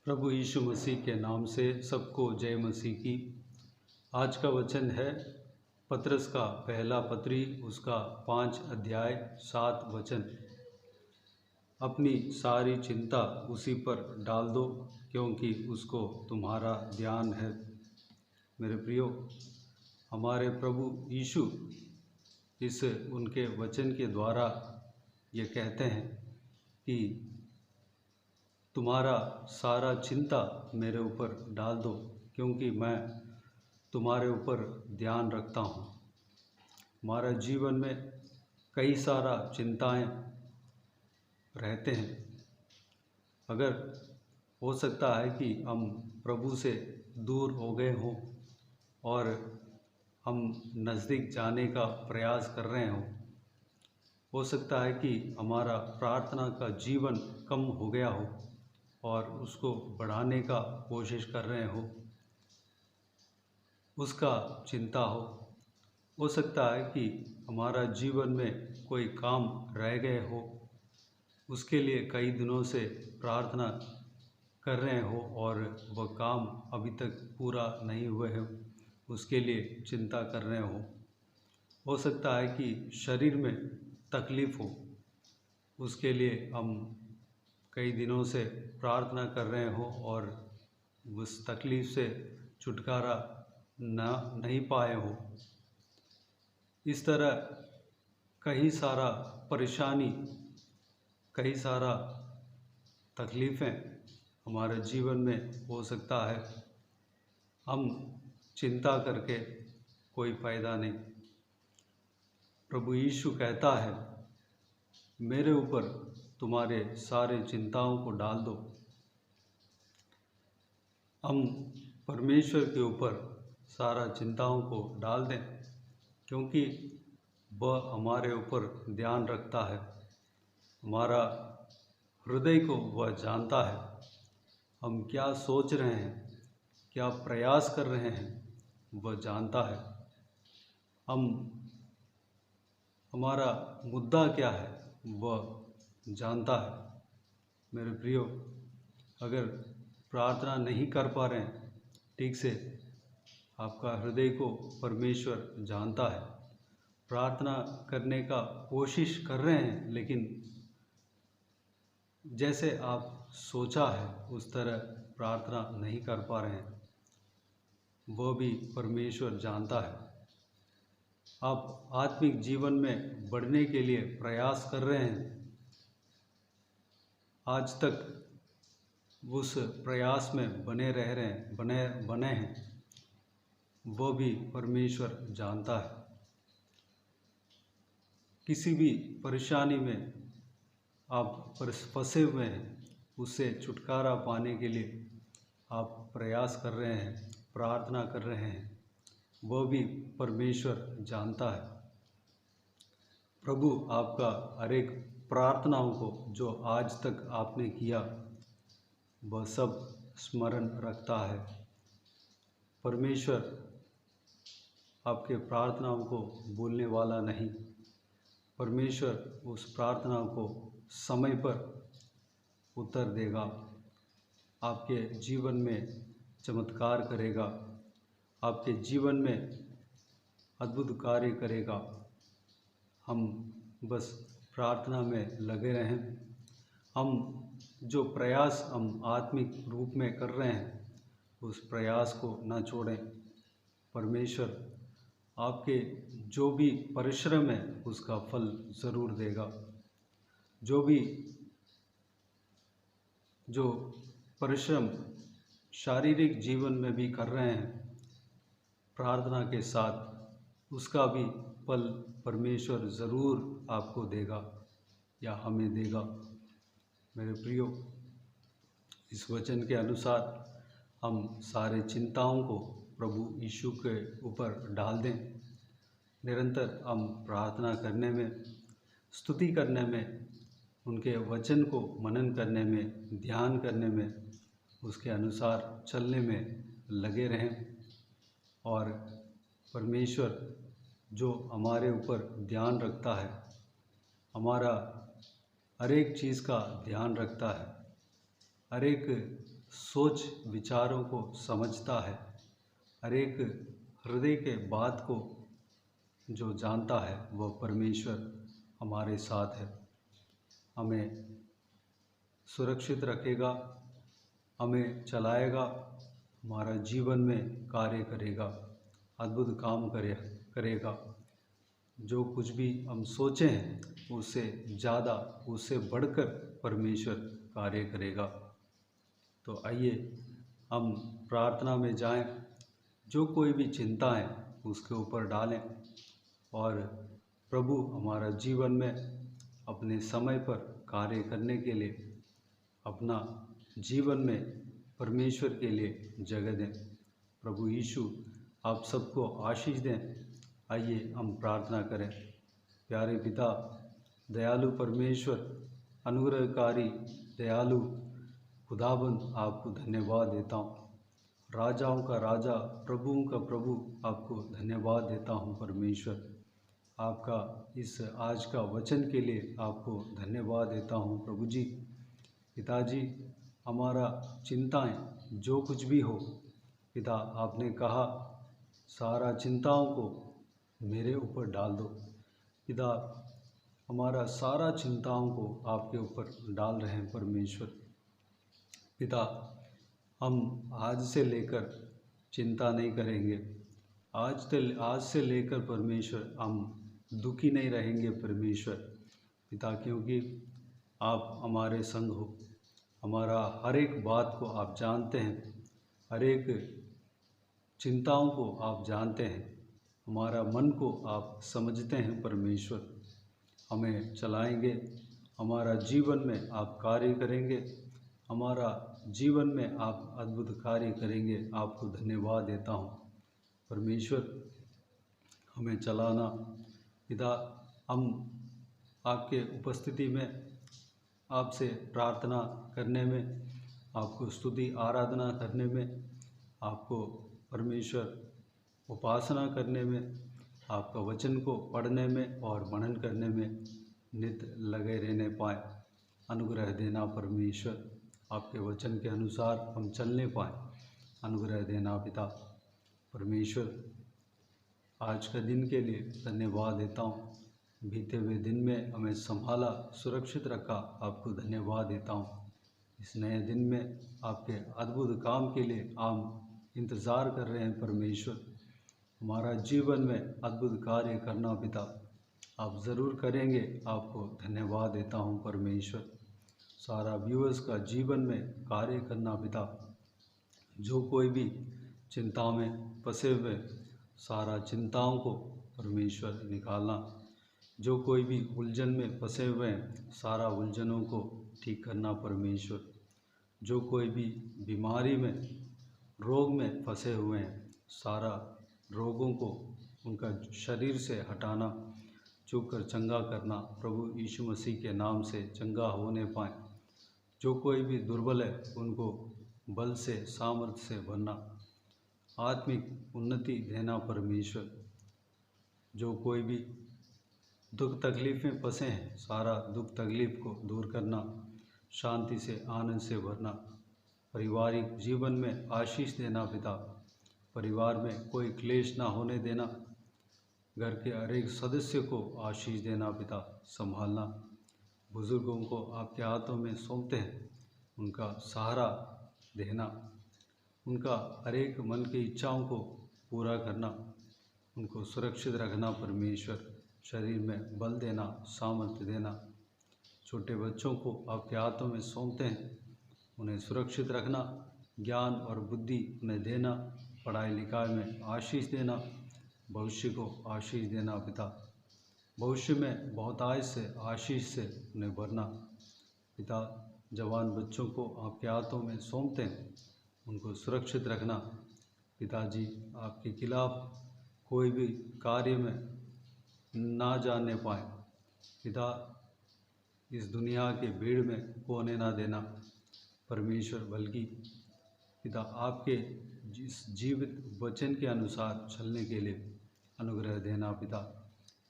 प्रभु यीशु मसीह के नाम से सबको जय मसीह की। आज का वचन है पतरस का पहला पत्री उसका 5 अध्याय 7 वचन। अपनी सारी चिंता उसी पर डाल दो क्योंकि उसको तुम्हारा ध्यान है। मेरे प्रियो, हमारे प्रभु यीशु इस उनके वचन के द्वारा ये कहते हैं कि तुम्हारा सारा चिंता मेरे ऊपर डाल दो क्योंकि मैं तुम्हारे ऊपर ध्यान रखता हूँ। हमारा जीवन में कई सारा चिंताएं रहते हैं। अगर हो सकता है कि हम प्रभु से दूर हो गए हों और हम नज़दीक जाने का प्रयास कर रहे हों। हो सकता है कि हमारा प्रार्थना का जीवन कम हो गया हो और उसको बढ़ाने का कोशिश कर रहे हो, उसका चिंता हो सकता है कि हमारा जीवन में कोई काम रह गए हो, उसके लिए कई दिनों से प्रार्थना कर रहे हो और वह काम अभी तक पूरा नहीं हुए हो, उसके लिए चिंता कर रहे हो सकता है कि शरीर में तकलीफ़ हो, उसके लिए हम कई दिनों से प्रार्थना कर रहे हो और उस तकलीफ़ से छुटकारा नहीं पाए हो। इस तरह कई सारा परेशानी, कई सारा तकलीफ़ें हमारे जीवन में हो सकता है। हम चिंता करके कोई फ़ायदा नहीं। प्रभु यीशु कहता है, मेरे ऊपर तुम्हारे सारे चिंताओं को डाल दो। हम परमेश्वर के ऊपर सारा चिंताओं को डाल दें क्योंकि वह हमारे ऊपर ध्यान रखता है। हमारा हृदय को वह जानता है। हम क्या सोच रहे हैं, क्या प्रयास कर रहे हैं, वह जानता है। हमारा मुद्दा क्या है, वह जानता है। मेरे प्रियो, अगर प्रार्थना नहीं कर पा रहे हैं ठीक से, आपका हृदय को परमेश्वर जानता है। प्रार्थना करने का कोशिश कर रहे हैं लेकिन जैसे आप सोचा है उस तरह प्रार्थना नहीं कर पा रहे हैं, वो भी परमेश्वर जानता है। आप आत्मिक जीवन में बढ़ने के लिए प्रयास कर रहे हैं, आज तक उस प्रयास में बने रह रहे हैं, बने हैं, वो भी परमेश्वर जानता है। किसी भी परेशानी में आप फंसे हुए हैं, उससे छुटकारा पाने के लिए आप प्रयास कर रहे हैं, प्रार्थना कर रहे हैं, वो भी परमेश्वर जानता है। प्रभु आपका हर एक प्रार्थनाओं को जो आज तक आपने किया वह सब स्मरण रखता है। परमेश्वर आपके प्रार्थनाओं को भूलने वाला नहीं। परमेश्वर उस प्रार्थना को समय पर उत्तर देगा, आपके जीवन में चमत्कार करेगा, आपके जीवन में अद्भुत कार्य करेगा। हम बस प्रार्थना में लगे रहें। हम जो प्रयास हम आत्मिक रूप में कर रहे हैं उस प्रयास को न छोड़ें। परमेश्वर आपके जो भी परिश्रम है उसका फल ज़रूर देगा। जो परिश्रम शारीरिक जीवन में भी कर रहे हैं प्रार्थना के साथ, उसका भी फल परमेश्वर ज़रूर आपको देगा या हमें देगा। मेरे प्रियो, इस वचन के अनुसार हम सारे चिंताओं को प्रभु यीशु के ऊपर डाल दें। निरंतर हम प्रार्थना करने में, स्तुति करने में, उनके वचन को मनन करने में, ध्यान करने में, उसके अनुसार चलने में लगे रहें और परमेश्वर जो हमारे ऊपर ध्यान रखता है, हमारा हर एक चीज़ का ध्यान रखता है, हर एक सोच विचारों को समझता है, हर एक हृदय के बात को जो जानता है वह परमेश्वर हमारे साथ है। हमें सुरक्षित रखेगा, हमें चलाएगा, हमारा जीवन में कार्य करेगा, अद्भुत काम करेगा। जो कुछ भी हम सोचे हैं उससे ज़्यादा, उससे बढ़कर परमेश्वर कार्य करेगा। तो आइए हम प्रार्थना में जाएं, जो कोई भी चिंताएं उसके ऊपर डालें और प्रभु हमारा जीवन में अपने समय पर कार्य करने के लिए, अपना जीवन में परमेश्वर के लिए जगह दें। प्रभु यीशु आप सबको आशीष दें। आइए हम प्रार्थना करें। प्यारे पिता, दयालु परमेश्वर, अनुग्रहकारी दयालु खुदाबंद, आपको धन्यवाद देता हूँ। राजाओं का राजा, प्रभुओं का प्रभु, आपको धन्यवाद देता हूँ परमेश्वर। आपका इस आज का वचन के लिए आपको धन्यवाद देता हूँ प्रभु जी। पिताजी, हमारा चिंताएं जो कुछ भी हो, पिता आपने कहा सारा चिंताओं को मेरे ऊपर डाल दो। पिता, हमारा सारा चिंताओं को आपके ऊपर डाल रहे हैं परमेश्वर। पिता, हम आज से लेकर चिंता नहीं करेंगे। आज से लेकर परमेश्वर हम दुखी नहीं रहेंगे परमेश्वर। पिता, क्योंकि आप हमारे संग हो। हमारा हर एक बात को आप जानते हैं, हर एक चिंताओं को आप जानते हैं, हमारा मन को आप समझते हैं परमेश्वर। हमें चलाएंगे, हमारा जीवन में आप कार्य करेंगे, हमारा जीवन में आप अद्भुत कार्य करेंगे। आपको धन्यवाद देता हूँ परमेश्वर, हमें चलाना। पिता, हम आपके उपस्थिति में आपसे प्रार्थना करने में, आपको स्तुति आराधना करने में, आपको परमेश्वर उपासना करने में, आपका वचन को पढ़ने में और मनन करने में नित्य लगे रहने पाए। अनुग्रह देना परमेश्वर, आपके वचन के अनुसार हम चलने पाए। अनुग्रह देना पिता परमेश्वर। आज का दिन के लिए धन्यवाद देता हूँ। बीते हुए दिन में हमें संभाला, सुरक्षित रखा, आपको धन्यवाद देता हूँ। इस नए दिन में आपके अद्भुत काम के लिए हम इंतज़ार कर रहे हैं परमेश्वर। हमारा जीवन में अद्भुत कार्य करना पिता आप ज़रूर करेंगे। आपको धन्यवाद देता हूँ परमेश्वर। सारा व्यूअर्स का जीवन में कार्य करना पिता, जो कोई भी चिंता में फंसे हुए, सारा चिंताओं को परमेश्वर निकालना। जो कोई भी उलझन में फंसे हुए हैं, सारा उलझनों को ठीक करना परमेश्वर। जो कोई भी बीमारी में, रोग में फंसे हुए हैं, सारा रोगों को उनका शरीर से हटाना, छू कर चंगा करना। प्रभु यीशु मसीह के नाम से चंगा होने पाए। जो कोई भी दुर्बल है उनको बल से, सामर्थ्य से भरना, आत्मिक उन्नति देना परमेश्वर। जो कोई भी दुख तकलीफ में फंसे हैं, सारा दुख तकलीफ को दूर करना, शांति से, आनंद से भरना। पारिवारिक जीवन में आशीष देना पिता, परिवार में कोई क्लेश ना होने देना। घर के हर एक सदस्य को आशीष देना पिता, संभालना। बुज़ुर्गों को आपके हाथों में सौंपते हैं, उनका सहारा देना, उनका हर एक मन की इच्छाओं को पूरा करना, उनको सुरक्षित रखना परमेश्वर। शरीर में बल देना, सामर्थ्य देना। छोटे बच्चों को आपके हाथों में सौंपते हैं, उन्हें सुरक्षित रखना, ज्ञान और बुद्धि उन्हें देना, पढ़ाई लिखाई में आशीष देना, भविष्य को आशीष देना पिता। भविष्य में बहुत आय से, आशीष से उन्हें भरना पिता। जवान बच्चों को आपके हाथों में सौंपते हैं, उनको सुरक्षित रखना। पिताजी, आपके खिलाफ कोई भी कार्य में ना जाने पाए पिता। इस दुनिया के भीड़ में होने ना देना परमेश्वर, बल्कि पिता आपके जिस जीवित वचन के अनुसार चलने के लिए अनुग्रह देना पिता।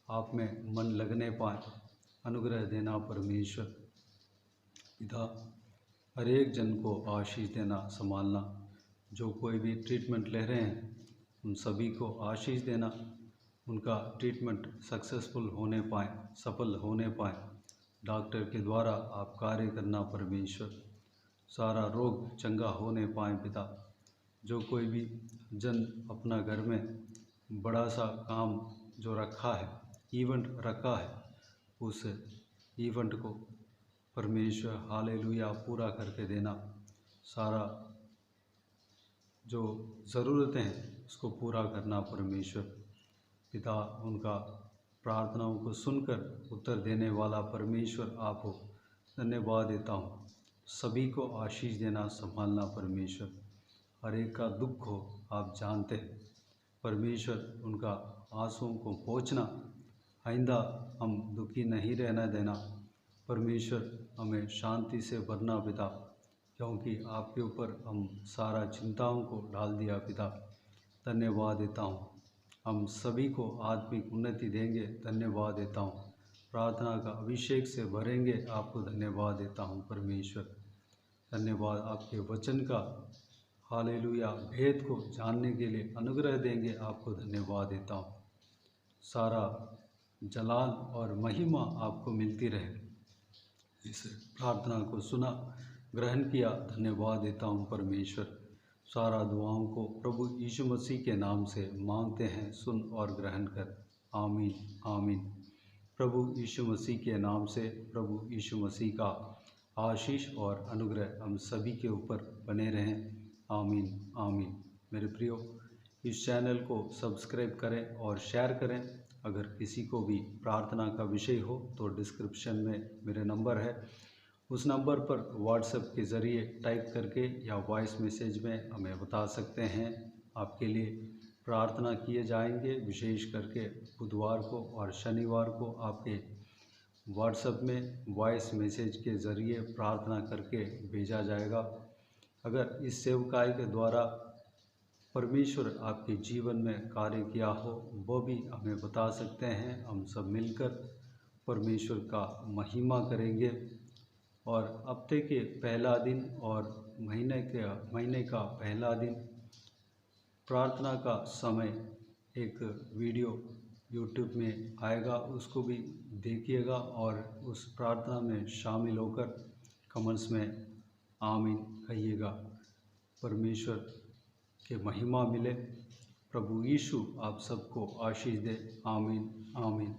आप में मन लगने पाए, अनुग्रह देना परमेश्वर। पिता, हर एक जन को आशीष देना, संभालना। जो कोई भी ट्रीटमेंट ले रहे हैं उन सभी को आशीष देना, उनका ट्रीटमेंट सक्सेसफुल होने पाए, सफल होने पाए। डॉक्टर के द्वारा आप कार्य करना परमेश्वर, सारा रोग चंगा होने पाए पिता। जो कोई भी जन अपना घर में बड़ा सा काम जो रखा है, इवेंट रखा है, उस इवेंट को परमेश्वर हालेलुया पूरा करके देना। सारा जो ज़रूरतें हैं उसको पूरा करना परमेश्वर पिता। उनका प्रार्थनाओं को सुनकर उत्तर देने वाला परमेश्वर आप हो, धन्यवाद देता हूँ। सभी को आशीष देना, संभालना परमेश्वर। हर एक का दुख हो आप जानते हैं परमेश्वर, उनका आंसुओं को पोंछना। आइंदा हम दुखी नहीं रहना देना परमेश्वर, हमें शांति से भरना पिता, क्योंकि आपके ऊपर हम सारा चिंताओं को डाल दिया पिता। धन्यवाद देता हूँ। हम सभी को आत्मिक उन्नति देंगे, धन्यवाद देता हूँ। प्रार्थना का अभिषेक से भरेंगे, आपको धन्यवाद देता हूँ परमेश्वर। धन्यवाद आपके वचन का हालेलुया भेद को जानने के लिए अनुग्रह देंगे, आपको धन्यवाद देता हूँ। सारा जलाल और महिमा आपको मिलती रहे। इस प्रार्थना को सुना, ग्रहण किया, धन्यवाद देता हूँ परमेश्वर। सारा दुआओं को प्रभु यीशु मसीह के नाम से मांगते हैं, सुन और ग्रहण कर। आमीन आमीन। प्रभु यीशु मसीह के नाम से प्रभु यीशु मसीह का आशीष और अनुग्रह हम सभी के ऊपर बने रहें। आमीन आमीन। मेरे प्रियो, इस चैनल को सब्सक्राइब करें और शेयर करें। अगर किसी को भी प्रार्थना का विषय हो तो डिस्क्रिप्शन में मेरे नंबर है, उस नंबर पर व्हाट्सएप के ज़रिए टाइप करके या वॉइस मैसेज में हमें बता सकते हैं। आपके लिए प्रार्थना किए जाएंगे। विशेष करके बुधवार को और शनिवार को आपके व्हाट्सएप में वॉइस मैसेज के ज़रिए प्रार्थना करके भेजा जाएगा। अगर इस सेवकाई के द्वारा परमेश्वर आपके जीवन में कार्य किया हो, वो भी हमें बता सकते हैं। हम सब मिलकर परमेश्वर का महिमा करेंगे। और हफ्ते के पहला दिन और महीने का पहला दिन प्रार्थना का समय एक वीडियो यूट्यूब में आएगा, उसको भी देखिएगा और उस प्रार्थना में शामिल होकर कमेंट्स में आमीन कहिएगा। परमेश्वर के महिमा मिले। प्रभु यीशु आप सबको आशीष दे। आमीन आमीन।